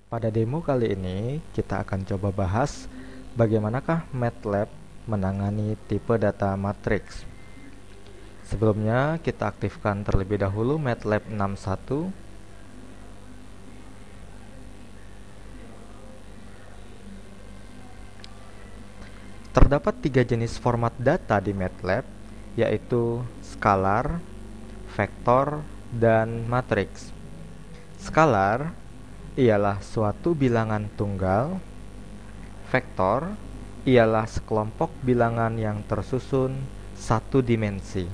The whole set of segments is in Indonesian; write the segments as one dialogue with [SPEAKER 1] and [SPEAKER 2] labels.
[SPEAKER 1] Pada demo kali ini, kita akan coba bahas bagaimanakah MATLAB menangani tipe data matriks. Sebelumnya, kita aktifkan terlebih dahulu MATLAB 6.1. Terdapat 3 jenis format data di MATLAB, yaitu skalar, vektor, dan matriks. Skalar ialah suatu bilangan tunggal. Vektor ialah sekelompok bilangan yang tersusun satu dimensi.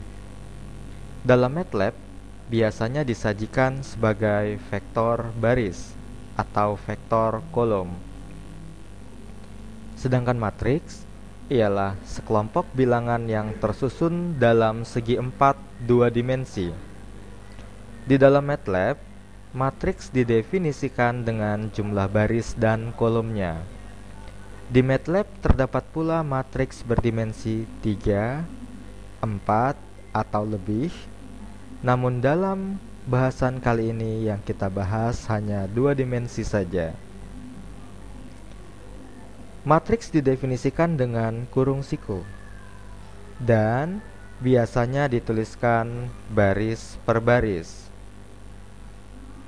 [SPEAKER 1] Dalam MATLAB, biasanya disajikan sebagai vektor baris atau vektor kolom. Sedangkan matriks ialah sekelompok bilangan yang tersusun dalam segi empat dua dimensi. Di dalam MATLAB, matriks didefinisikan dengan jumlah baris dan kolomnya. Di MATLAB terdapat pula matriks berdimensi 3, 4, atau lebih. Namun dalam bahasan kali ini yang kita bahas hanya 2 dimensi saja. Matriks didefinisikan dengan kurung siku dan biasanya dituliskan baris per baris.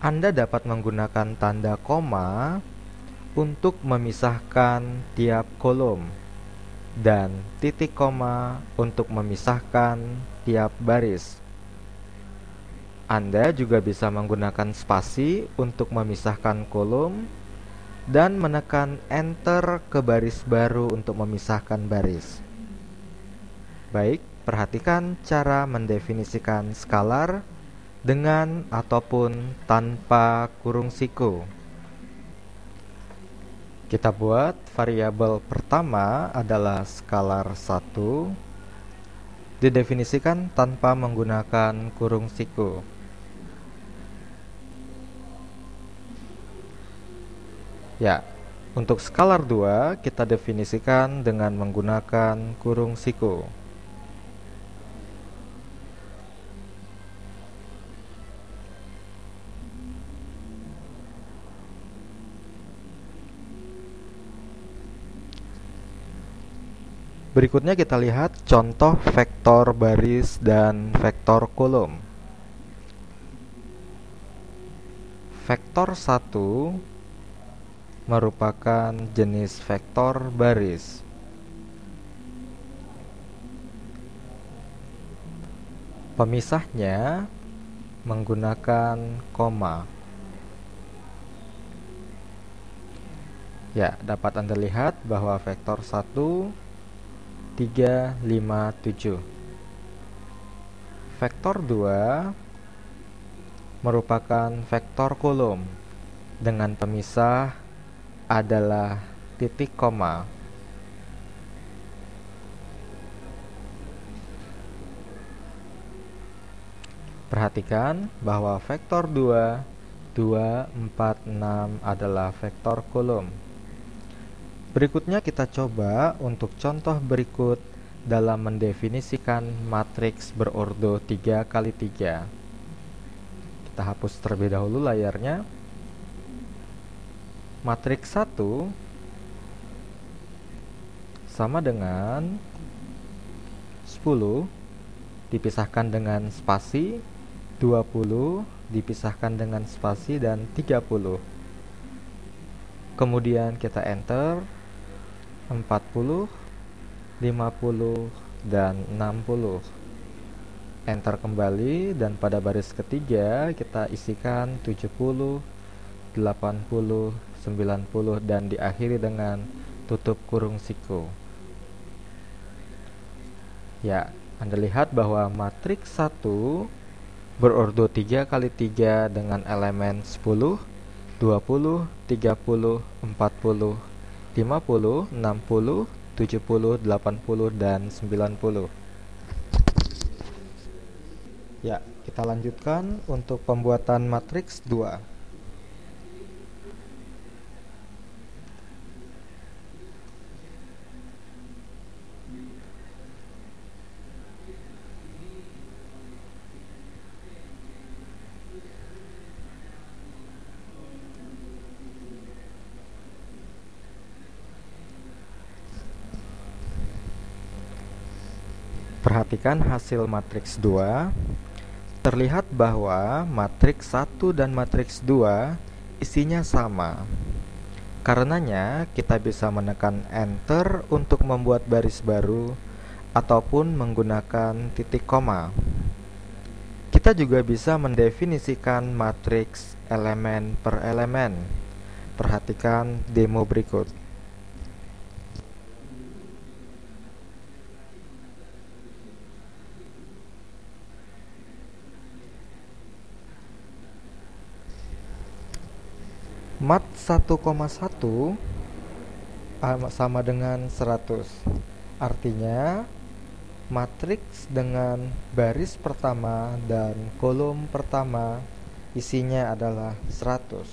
[SPEAKER 1] Anda dapat menggunakan tanda koma untuk memisahkan tiap kolom dan titik koma untuk memisahkan tiap baris. Anda juga bisa menggunakan spasi untuk memisahkan kolom dan menekan enter ke baris baru untuk memisahkan baris. Baik, perhatikan cara mendefinisikan skalar dengan ataupun tanpa kurung siku. Kita buat variabel pertama adalah skalar 1, didefinisikan tanpa menggunakan kurung siku. Ya, untuk skalar 2 kita definisikan dengan menggunakan kurung siku. Berikutnya kita lihat contoh vektor baris dan vektor kolom. Vektor 1 merupakan jenis vektor baris. Pemisahnya menggunakan koma. Ya, dapat Anda lihat bahwa vektor 1 3, 5, 7. Vektor 2 merupakan vektor kolom dengan pemisah adalah titik koma. Perhatikan bahwa vektor 2, 2, 4, 6 adalah vektor kolom. Berikutnya kita coba untuk contoh berikut dalam mendefinisikan matriks berordo 3 kali 3. Kita hapus terlebih dahulu layarnya. Matriks 1 sama dengan 10 dipisahkan dengan spasi, 20 dipisahkan dengan spasi, dan 30. Kemudian kita enter 40, 50, dan 60. Enter kembali dan pada baris ketiga kita isikan 70, 80, 90 dan diakhiri dengan tutup kurung siku. Ya, Anda lihat bahwa matriks 1 berordo 3 kali 3 dengan elemen 10, 20, 30, 40, 50, 60, 70, 80, dan 90. Ya, kita lanjutkan untuk pembuatan matriks 2. Perhatikan hasil matriks 2. Terlihat bahwa matriks 1 dan matriks 2 isinya sama. Karenanya, kita bisa menekan Enter untuk membuat baris baru ataupun menggunakan titik koma. Kita juga bisa mendefinisikan matriks elemen per elemen. Perhatikan demo berikut. Mat 1,1 sama dengan 100. Artinya, matriks dengan baris pertama dan kolom pertama isinya adalah 100.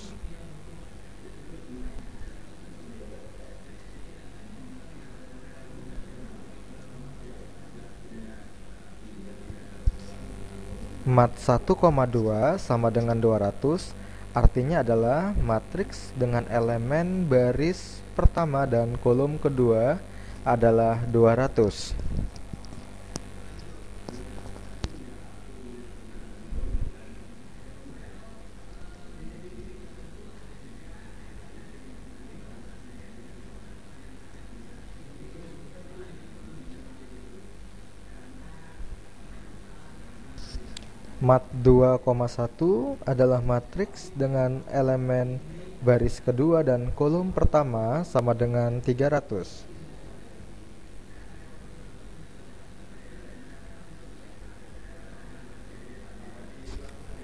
[SPEAKER 1] Mat 1,2 sama dengan 200. Artinya adalah matriks dengan elemen baris pertama dan kolom kedua adalah 200. Mat 2,1 adalah matriks dengan elemen baris kedua dan kolom pertama sama dengan 300.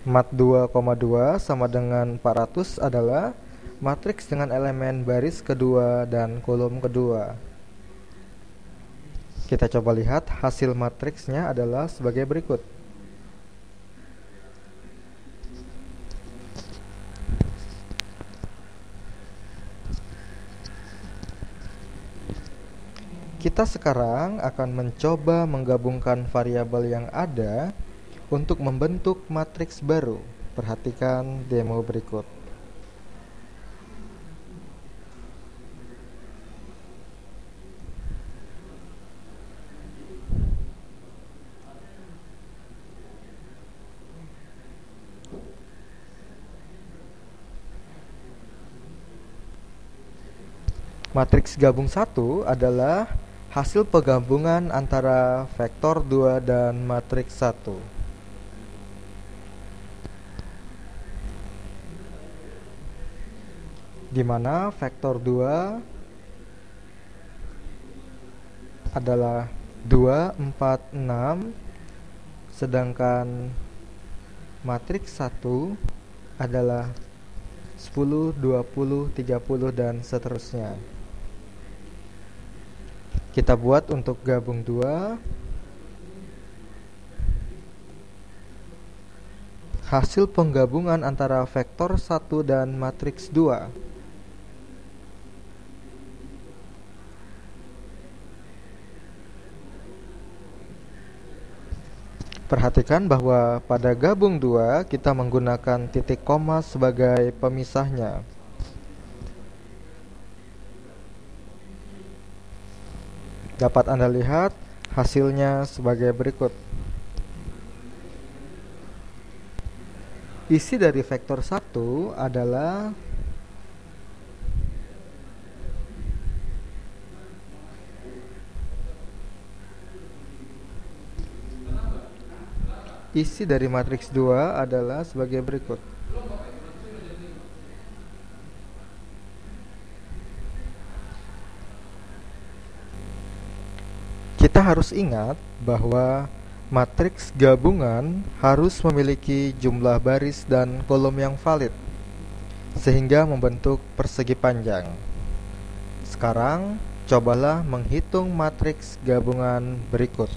[SPEAKER 1] Mat 2,2 sama dengan 400 adalah matriks dengan elemen baris kedua dan kolom kedua. Kita coba lihat hasil matriksnya adalah sebagai berikut. Kita sekarang akan mencoba menggabungkan variabel yang ada untuk membentuk matriks baru. Perhatikan demo berikut. Matriks gabung 1 adalah hasil penggabungan antara vektor 2 dan matriks 1. Di mana vektor 2 adalah 2, 4, 6, sedangkan matriks 1 adalah 10, 20, 30, dan seterusnya. Kita buat untuk gabung 2. Hasil penggabungan antara vektor 1 dan matriks 2. Perhatikan bahwa pada gabung 2 kita menggunakan titik koma sebagai pemisahnya. Dapat Anda lihat hasilnya sebagai berikut. Isi dari vektor 1 adalah isi dari matriks 2 adalah sebagai berikut. Kita harus ingat bahwa matriks gabungan harus memiliki jumlah baris dan kolom yang valid, sehingga membentuk persegi panjang. Sekarang, cobalah menghitung matriks gabungan berikut.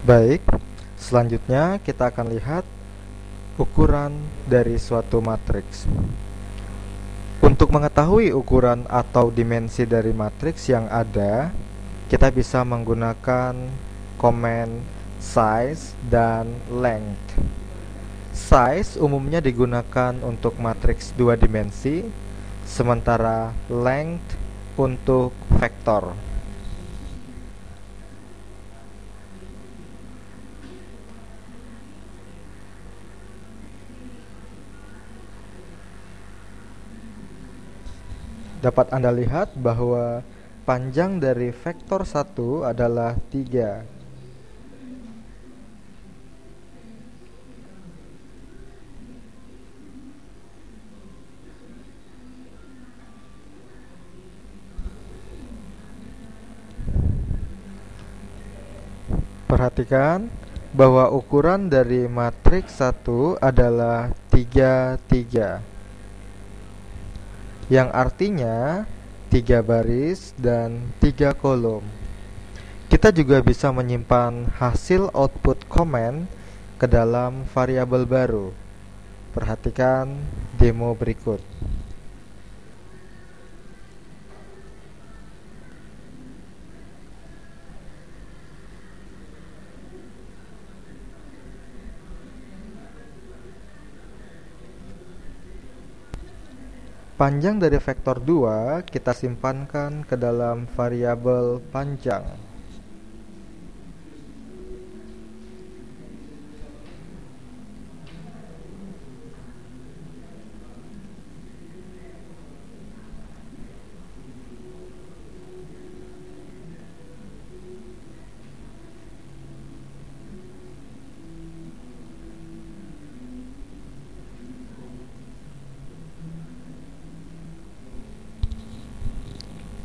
[SPEAKER 1] Baik, selanjutnya kita akan lihat ukuran dari suatu matriks. Untuk mengetahui ukuran atau dimensi dari matriks yang ada, kita bisa menggunakan komen size dan length. Size umumnya digunakan untuk matriks 2 dimensi, sementara length untuk vektor. Dapat Anda lihat bahwa panjang dari vektor 1 adalah 3. Perhatikan bahwa ukuran dari matriks 1 adalah 3, 3. Yang artinya 3 baris dan 3 kolom. Kita juga bisa menyimpan hasil output komen ke dalam variabel baru. Perhatikan demo berikut. Panjang dari vektor 2 kita simpankan ke dalam variabel panjang.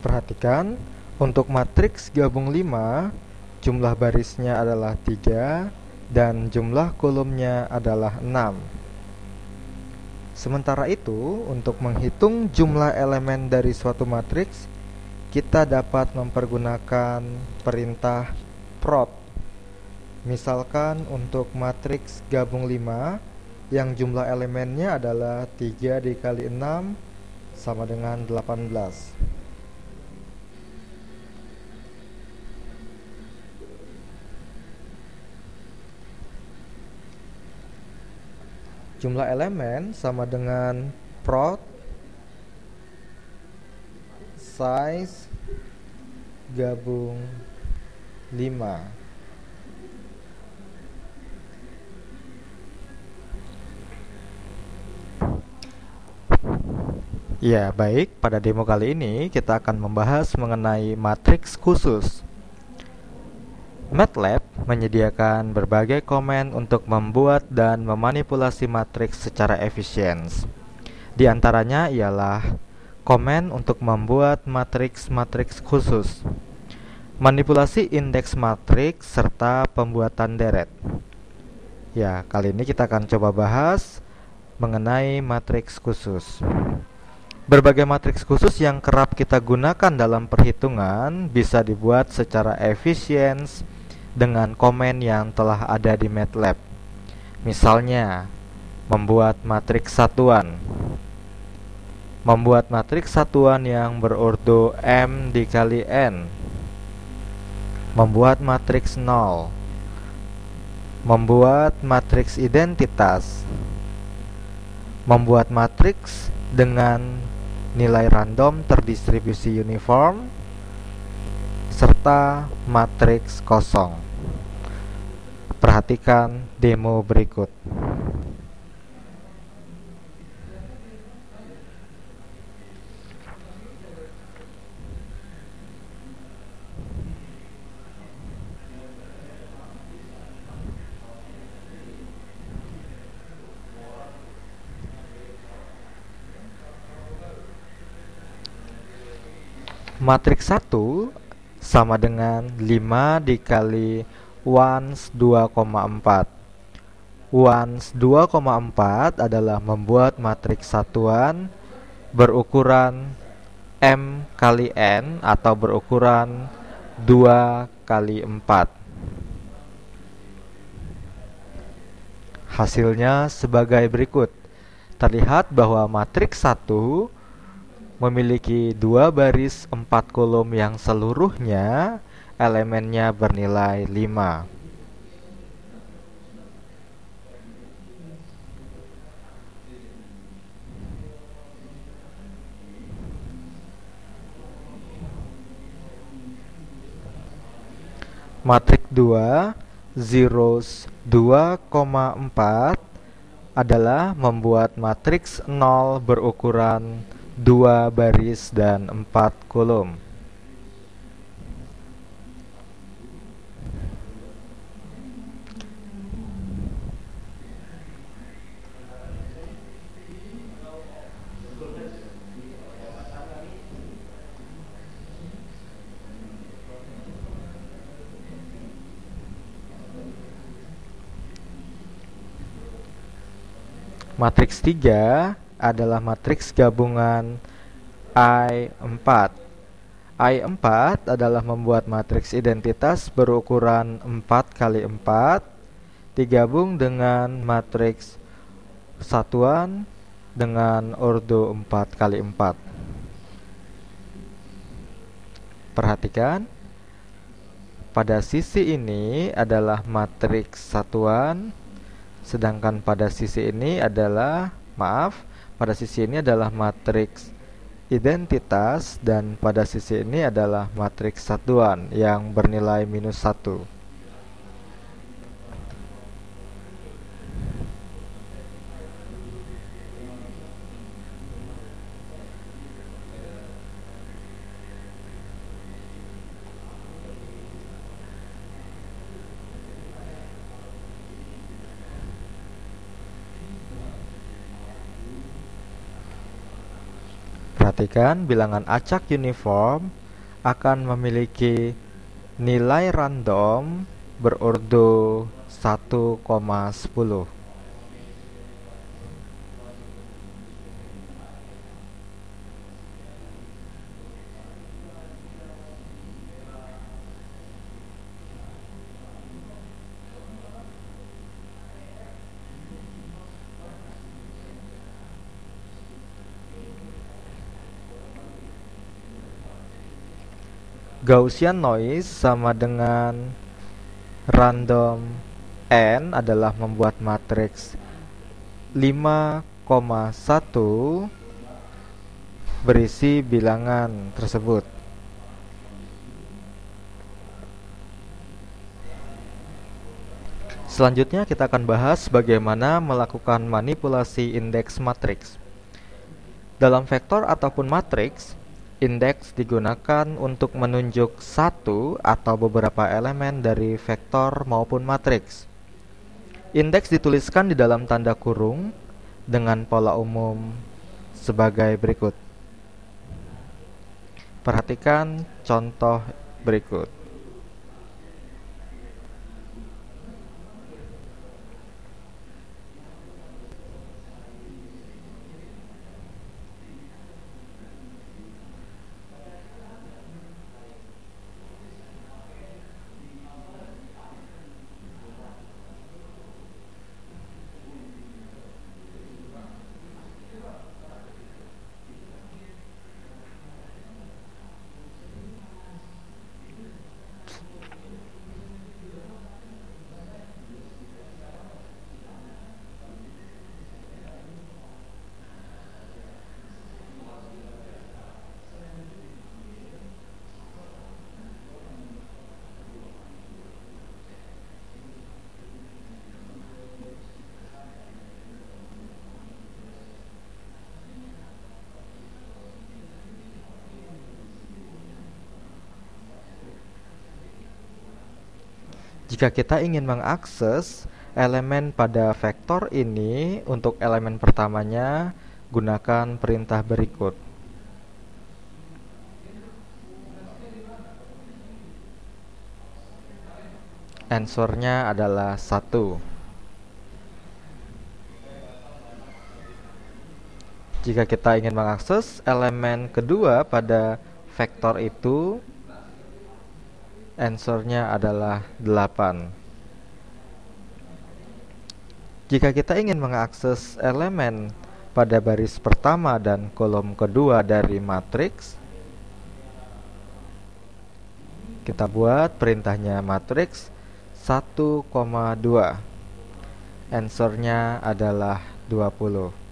[SPEAKER 1] Perhatikan, untuk matriks gabung 5, jumlah barisnya adalah 3 dan jumlah kolomnya adalah 6. Sementara itu, untuk menghitung jumlah elemen dari suatu matriks, kita dapat mempergunakan perintah prod. Misalkan untuk matriks gabung 5 yang jumlah elemennya adalah 3 dikali 6 sama dengan 18. Jumlah elemen sama dengan prod size gabung 5. Ya, baik. Pada demo kali ini kita akan membahas mengenai matriks khusus. MATLAB menyediakan berbagai komen untuk membuat dan memanipulasi matriks secara efisien. Di antaranya ialah komen untuk membuat matriks-matriks khusus, manipulasi indeks matriks, serta pembuatan deret. Ya, kali ini kita akan coba bahas mengenai matriks khusus. Berbagai matriks khusus yang kerap kita gunakan dalam perhitungan bisa dibuat secara efisien dengan komen yang telah ada di MATLAB. Misalnya, membuat matriks satuan. Membuat matriks satuan yang berordo M dikali N. Membuat matriks 0. Membuat matriks identitas. Membuat matriks dengan nilai random terdistribusi uniform, serta matriks kosong. Perhatikan demo berikut. Matriks 1 sama dengan 5 dikali ones 2,4. Ones 2,4 adalah membuat matriks satuan berukuran M kali N atau berukuran 2 kali 4. Hasilnya sebagai berikut. Terlihat bahwa matriks 1 memiliki 2 baris 4 kolom yang seluruhnya elemennya bernilai 5. Matriks 2, zeros 2,4 adalah membuat matriks 0 berukuran 2 baris dan 4 kolom. Matriks 3 adalah matriks gabungan I4. I4 adalah membuat matriks identitas berukuran 4 kali 4 digabung dengan matriks satuan dengan ordo 4 kali 4. Perhatikan, pada sisi ini adalah matriks satuan, sedangkan pada sisi ini adalah, pada sisi ini adalah matriks identitas, dan pada sisi ini adalah matriks satuan yang bernilai -1. Perhatikan, bilangan acak uniform akan memiliki nilai random berordo 1,10. Gaussian noise sama dengan random n adalah membuat matriks 5,1 berisi bilangan tersebut. Selanjutnya kita akan bahas bagaimana melakukan manipulasi indeks matriks. Dalam vektor ataupun matriks, indeks digunakan untuk menunjuk satu atau beberapa elemen dari vektor maupun matriks. Indeks dituliskan di dalam tanda kurung dengan pola umum sebagai berikut. Perhatikan contoh berikut. Jika kita ingin mengakses elemen pada vektor ini, untuk elemen pertamanya gunakan perintah berikut. Answernya adalah 1. Jika kita ingin mengakses elemen kedua pada vektor itu, answernya adalah 8. Jika kita ingin mengakses elemen pada baris pertama dan kolom kedua dari matriks, kita buat perintahnya matriks 1,2. Answernya adalah 20.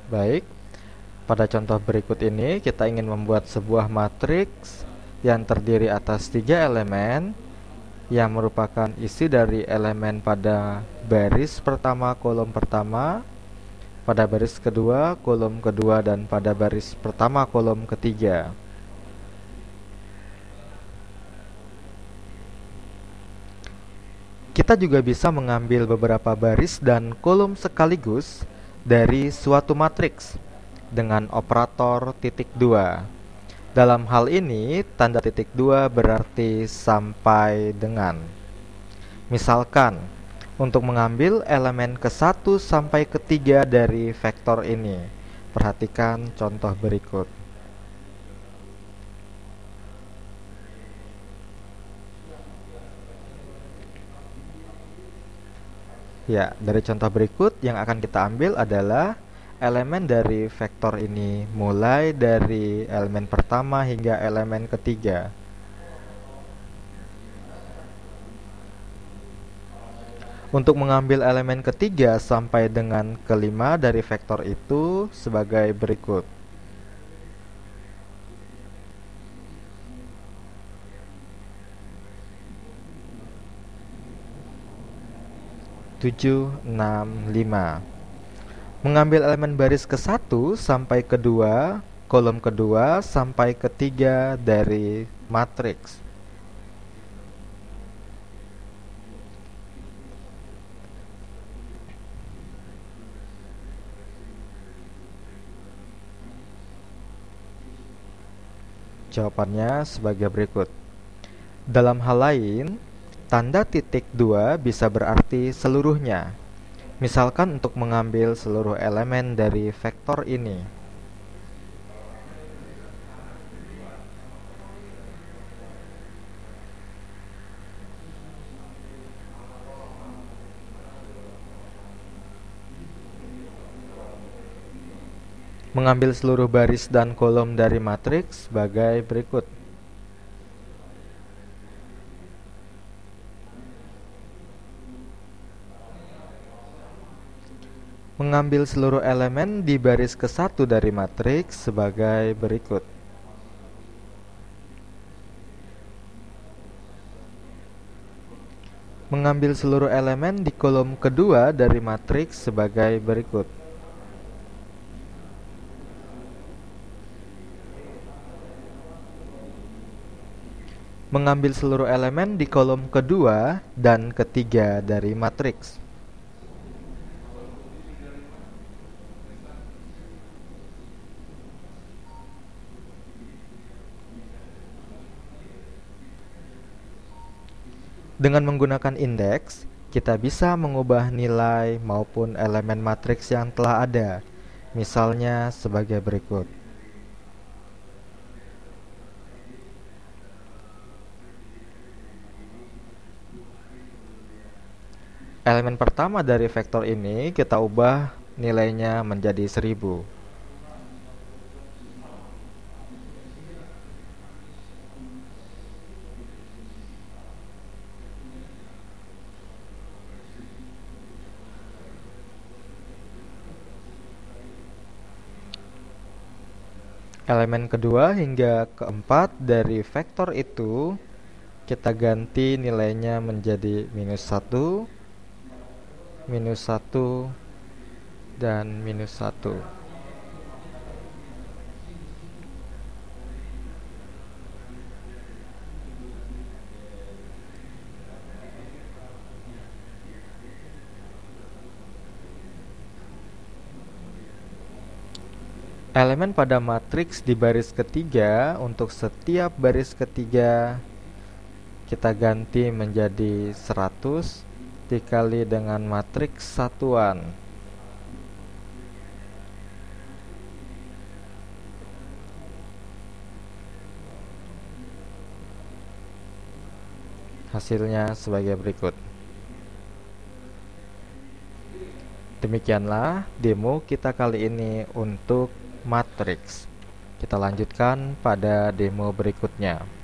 [SPEAKER 1] Baik, pada contoh berikut ini kita ingin membuat sebuah matriks yang terdiri atas 3 elemen yang merupakan isi dari elemen pada baris pertama kolom pertama, pada baris kedua kolom kedua, dan pada baris pertama kolom ketiga. Kita juga bisa mengambil beberapa baris dan kolom sekaligus dari suatu matriks dengan operator titik 2. Dalam hal ini, tanda titik 2 berarti sampai dengan. Misalkan, untuk mengambil elemen ke-1 sampai ke-3 dari vektor ini, perhatikan contoh berikut. Ya, dari contoh berikut yang akan kita ambil adalah elemen dari vektor ini mulai dari elemen pertama hingga elemen ketiga. Untuk mengambil elemen ketiga sampai dengan kelima dari vektor itu sebagai berikut. Tujuh, 6, 5. Mengambil elemen baris ke-1 sampai kedua, kolom kedua sampai ketiga dari matriks. Jawabannya sebagai berikut. Dalam hal lain, tanda titik 2 bisa berarti seluruhnya. Misalkan untuk mengambil seluruh elemen dari vektor ini. Mengambil seluruh baris dan kolom dari matriks sebagai berikut. Mengambil seluruh elemen di baris ke-1 dari matriks sebagai berikut. Mengambil seluruh elemen di kolom kedua dari matriks sebagai berikut. Mengambil seluruh elemen di kolom kedua dan ketiga dari matriks. Dengan menggunakan indeks, kita bisa mengubah nilai maupun elemen matriks yang telah ada. Misalnya sebagai berikut. Elemen pertama dari vektor ini kita ubah nilainya menjadi 1000. Elemen kedua hingga keempat dari vektor itu kita ganti nilainya menjadi -1, -1, dan -1. Elemen pada matriks di baris ketiga, untuk setiap baris ketiga kita ganti menjadi 100 dikali dengan matriks satuan. Hasilnya sebagai berikut. Demikianlah demo kita kali ini untuk matriks. Kita lanjutkan pada demo berikutnya.